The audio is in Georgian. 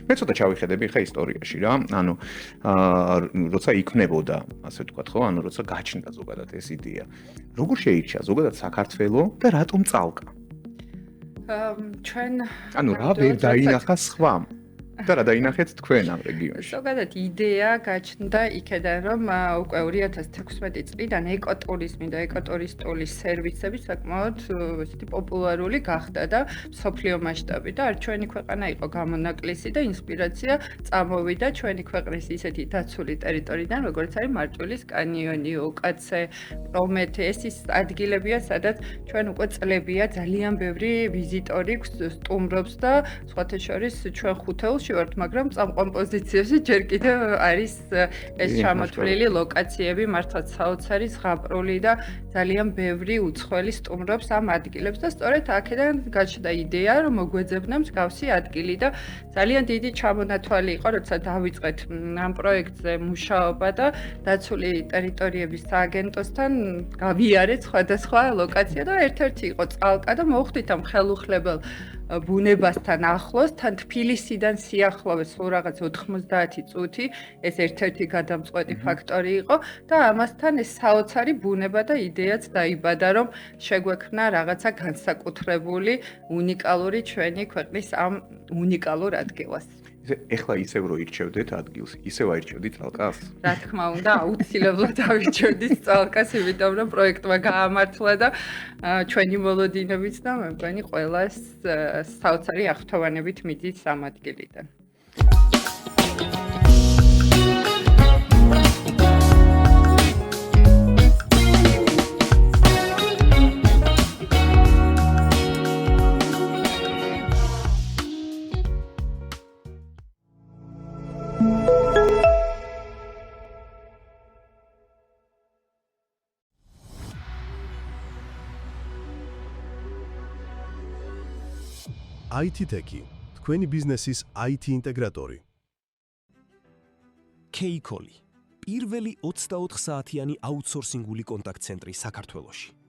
მე ცოტა ჩავიხედები ხა ისტორიაში რა. ანუ როცა იქნებოდა, ასე ვთქვათ, ხო? ანუ როცა გაჩნდა ზოგადად ეს იდეა. როგორ შეირჩა ზოგადად საქართველოს და რატომ წალკა? ჩვენ ანუ რა ვერ დაინახა სხვამ? და რა დაინახეთ თქვენ ამ რეგიონში? ზოგადად იდეა გაჩნდა იქედან, რომ უკვე 2016 წლიდან ეკოტურიზმი და ეკოტურისტული სერვისები საკმაოდ ესეთი პოპულარული გახდა და მსოფლიო მასშტაბით და არ ჩვენი ქვეყანა იყო გამონაკლისი და ინსპირაცია წამოვიდა ჩვენი ქვეყნის ისეთი დაცული ტერიტორიიდან, როგორც არის მარჭულის კანიონი, ოკაცე, პრომეთე, ეს ის ადგილებია, სადაც ჩვენ უკვე წლებია ძალიან ბევრი ვიზიტორი სტუმრობს და სხვათა შორის ჩვენ ხუთეულში ვართ, მაგრამ წამყვან ჯერ კიდევ არის ეს ჩამოთვლილი ლოკაციები, მართლაც საოცარი, ზღაპრული და ძალიან ბევრი უცხოელი სტუმრობს ამ ადგილებს და სწორედ აქედან გაჩნდა იდეა, რომ მოგვეძებნა მსგავსი ადგილი და ძალიან დიდი ჩამონათვალი იყო, როცა დავიწყეთ ამ პროექტზე მუშაობა და დაცული ტერიტორიების სააგენტოსთან გავიარეთ სხვადასხვა ლოკაცია და ერთ-ერთი იყო წალკა და მოვხვდით ამ ხელუხლებელ ბუნებასთან ახლოს, თან თბილისიდან სიახლოვეს სულ რაღაც 90 წუთი, ეს ერთ-ერთი გადამწყვეტი ფაქტორი იყო და ამასთან ეს საოცარი ბუნება და იდეაც დაიბადა, რომ შეგვექმნა რაღაცა განსაკუთრებული, უნიკალური ჩვენი ქვეყნის ამ უნიკალურ ადგილას. ეხლა ისევ რო ირჩევდეთ ადგილს, ისევ აირჩევდით წალკას? რა თქმა უნდა, აუცილებლად ავირჩევდით წალკას, იმიტომ რომ პროექტმა გაამართლა და ჩვენი მოლოდინებით და მე მგონი ყველას საოცარი აღფრთოვანებით მიდის ამ ადგილიდან. IT Tech, თქვენი ბიზნესის IT ინტეგრატორი. K-Call, პირველი 24 საათიანი აუთსორსინგული კონტაქტ ცენტრი საქართველოში.